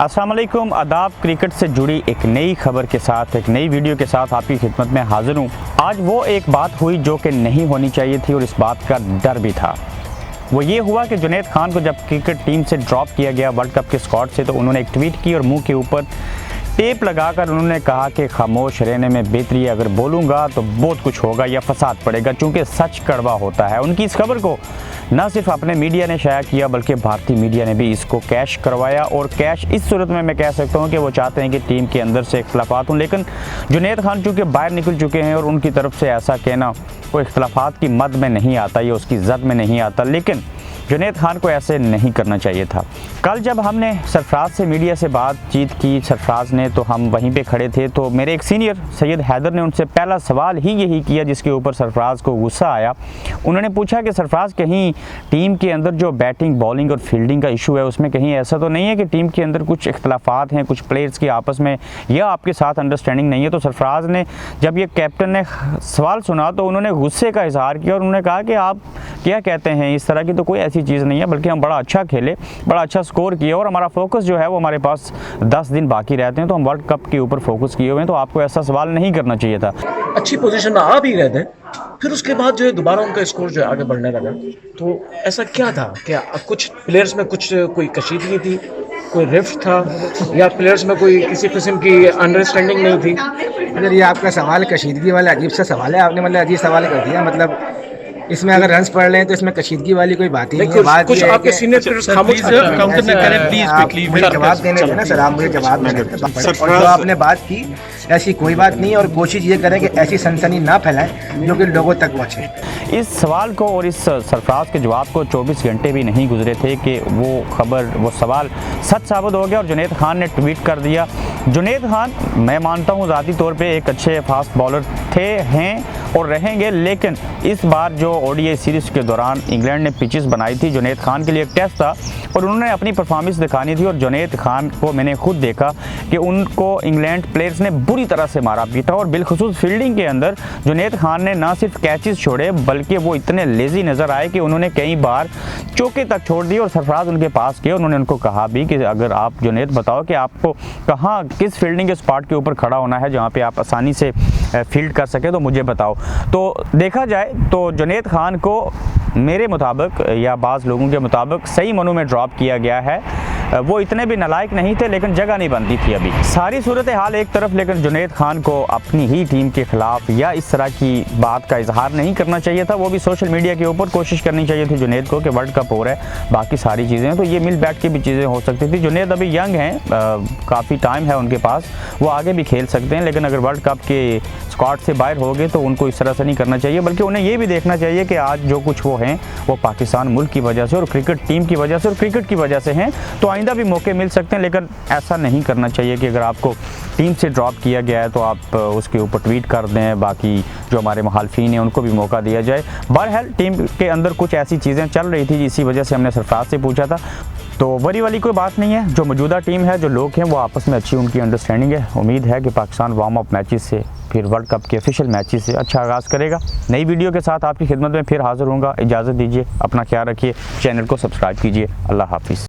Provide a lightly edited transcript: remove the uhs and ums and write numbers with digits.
अस्सलाम वालेकुम, आदाब। क्रिकेट से जुड़ी एक नई खबर के साथ, एक नई वीडियो के साथ आपकी खिदमत में हाजिर हूँ। आज वो एक बात हुई जो कि नहीं होनी चाहिए थी और इस बात का डर भी था। वो ये हुआ कि जुनैद खान को जब क्रिकेट टीम से ड्रॉप किया गया वर्ल्ड कप के स्क्वाड से, तो उन्होंने एक ट्वीट की और मुंह के ऊपर टेप लगाकर उन्होंने कहा कि खामोश रहने में बेहतरी है, अगर बोलूँगा तो बहुत कुछ होगा या फसाद पड़ेगा, चूँकि सच कड़वा होता है। उनकी इस खबर को न सिर्फ अपने मीडिया ने शाया किया बल्कि भारतीय मीडिया ने भी इसको कैश करवाया। और कैश इस सूरत में मैं कह सकता हूँ कि वो चाहते हैं कि टीम के अंदर से इख्तलाफात हों, लेकिन जुनैद खान चूँकि बाहर निकल चुके हैं और उनकी तरफ से ऐसा कहना वो इख्तलाफात की मद में नहीं आता या उसकी जद में नहीं आता। लेकिन जुनैद खान को ऐसे नहीं करना चाहिए था। कल जब हमने सरफराज से मीडिया से बातचीत की, सरफराज ने, तो हम वहीं पे खड़े थे, तो मेरे एक सीनियर सैयद हैदर ने उनसे पहला सवाल ही यही किया जिसके ऊपर सरफराज को गुस्सा आया। उन्होंने पूछा कि सरफराज, कहीं टीम के अंदर जो बैटिंग, बॉलिंग और फील्डिंग का इशू है उसमें कहीं ऐसा तो नहीं है कि टीम के अंदर कुछ इख्तलाफात हैं, कुछ प्लेयर्स की आपस में या आपके साथ अंडरस्टैंडिंग नहीं है? तो सरफराज ने, जब ये कैप्टन ने सवाल सुना तो उन्होंने गुस्से का इजहार किया और उन्होंने कहा कि आप क्या कहते हैं, इस तरह की तो कोई ऐसी चीज़ नहीं है, बल्कि हम बड़ा अच्छा खेले, बड़ा अच्छा स्कोर किया और हमारा फोकस जो है वो, हमारे पास 10 दिन बाकी रहते हैं तो हम वर्ल्ड कप के ऊपर फोकस किए हुए हैं, तो आपको ऐसा सवाल नहीं करना चाहिए था। अच्छी पोजीशन में आ भी गए थे, फिर उसके बाद जो है दोबारा उनका स्कोर जो है आगे बढ़ने लगा। तो ऐसा क्या था? क्या कुछ प्लेयर्स में कुछ कोई कशीदगी थी, कोई रिफ्ट था, या प्लेयर्स में कोई किसी किस्म की अंडरस्टैंडिंग नहीं थी? अगर ये आपका सवाल कशीदगी वाला अजीब सा सवाल है, आपने मतलब अजीब सवाल कर दिया। मतलब इसमें अगर रन्स पढ़ लें तो इसमें कशीदगी वाली कोई बात ही नहीं है। बात कुछ आपके सीनियर प्लेयर्स खामोश हैं, काउंटर न करें प्लीज, क्विकली मुझे जवाब देने देना सर, आप मुझे जवाब देने दें। और जो आपने बात की ऐसी कोई बात नहीं, और कोशिश ये करें कि ऐसी सनसनी ना फैलाएं जो कि लोगों तक पहुंचे। इस सवाल को और इस सरफराज के जवाब को 24 घंटे भी नहीं गुजरे थे कि वो खबर, वो सवाल सच साबित हो गया और जुनैद खान ने ट्वीट कर दिया। जुनैद खान, मैं मानता हूँ ज़ाती तौर पे एक अच्छे फास्ट बॉलर थे, हैं और रहेंगे, लेकिन इस बार जो ओडीआई सीरीज़ के दौरान इंग्लैंड ने पिचेस बनाई थी, जुनैद खान के लिए एक टेस्ट था और उन्होंने अपनी परफॉर्मेंस दिखानी थी। और जुनैद खान को मैंने खुद देखा कि उनको इंग्लैंड प्लेयर्स ने बुरी तरह से मारा पीटा, और बिलखुसूस फील्डिंग के अंदर जुनैद खान ने ना सिर्फ कैचेस छोड़े बल्कि वो इतने लेजी नज़र आए कि उन्होंने कई बार चौके तक छोड़ दिए। और सरफराज उनके पास गए, उन्होंने उनको कहा भी कि अगर आप, जुनैद, बताओ कि आपको कहाँ, किस फील्डिंग के स्पॉट के ऊपर खड़ा होना है जहाँ पे आप आसानी से फील्ड कर सके, तो मुझे बताओ। तो देखा जाए तो जुनैद खान को मेरे मुताबिक या बाज़ लोगों के मुताबिक सही मनों में ड्रॉप किया गया है। वो इतने भी नालायक नहीं थे, लेकिन जगह नहीं बनती थी अभी। सारी सूरत हाल एक तरफ, लेकिन जुनैद खान को अपनी ही टीम के खिलाफ या इस तरह की बात का इजहार नहीं करना चाहिए था। वो भी सोशल मीडिया के ऊपर कोशिश करनी चाहिए थी जुनैद को कि वर्ल्ड कप हो रहा है, बाकी सारी चीज़ें तो ये मिल बैठ के भी चीज़ें हो सकती थी। जुनैद अभी यंग हैं, काफ़ी टाइम है उनके पास, वो आगे भी खेल सकते हैं, लेकिन अगर वर्ल्ड कप के स्क्वाड से बाहर हो गए तो उनको इस तरह से नहीं करना चाहिए, बल्कि उन्हें ये भी देखना चाहिए कि आज जो कुछ वो हैं वो पाकिस्तान मुल्क की वजह से और क्रिकेट टीम की वजह से और क्रिकेट की वजह से हैं। तो आइंदा भी मौके मिल सकते हैं, लेकिन ऐसा नहीं करना चाहिए कि अगर आपको टीम से ड्रॉप किया गया है तो आप उसके ऊपर ट्वीट कर दें, बाकी जो हमारे मुखालफीन हैं उनको भी मौका दिया जाए। बहरहाल टीम के अंदर कुछ ऐसी चीज़ें चल रही थी, इसी वजह से हमने सरफराज से पूछा था। तो वरी वाली कोई बात नहीं है, जो मौजूदा टीम है, जो लोग हैं, वो आपस में अच्छी उनकी अंडरस्टैंडिंग है। उम्मीद है कि पाकिस्तान वार्म अप मैचेस से, फिर वर्ल्ड कप के ऑफिशियल मैचेस से अच्छा आगाज़ करेगा। नई वीडियो के साथ आपकी खिदमत में फिर हाज़िर होऊंगा। इजाज़त दीजिए, अपना ख्याल रखिए, चैनल को सब्सक्राइब कीजिए। अल्लाह हाफिज़।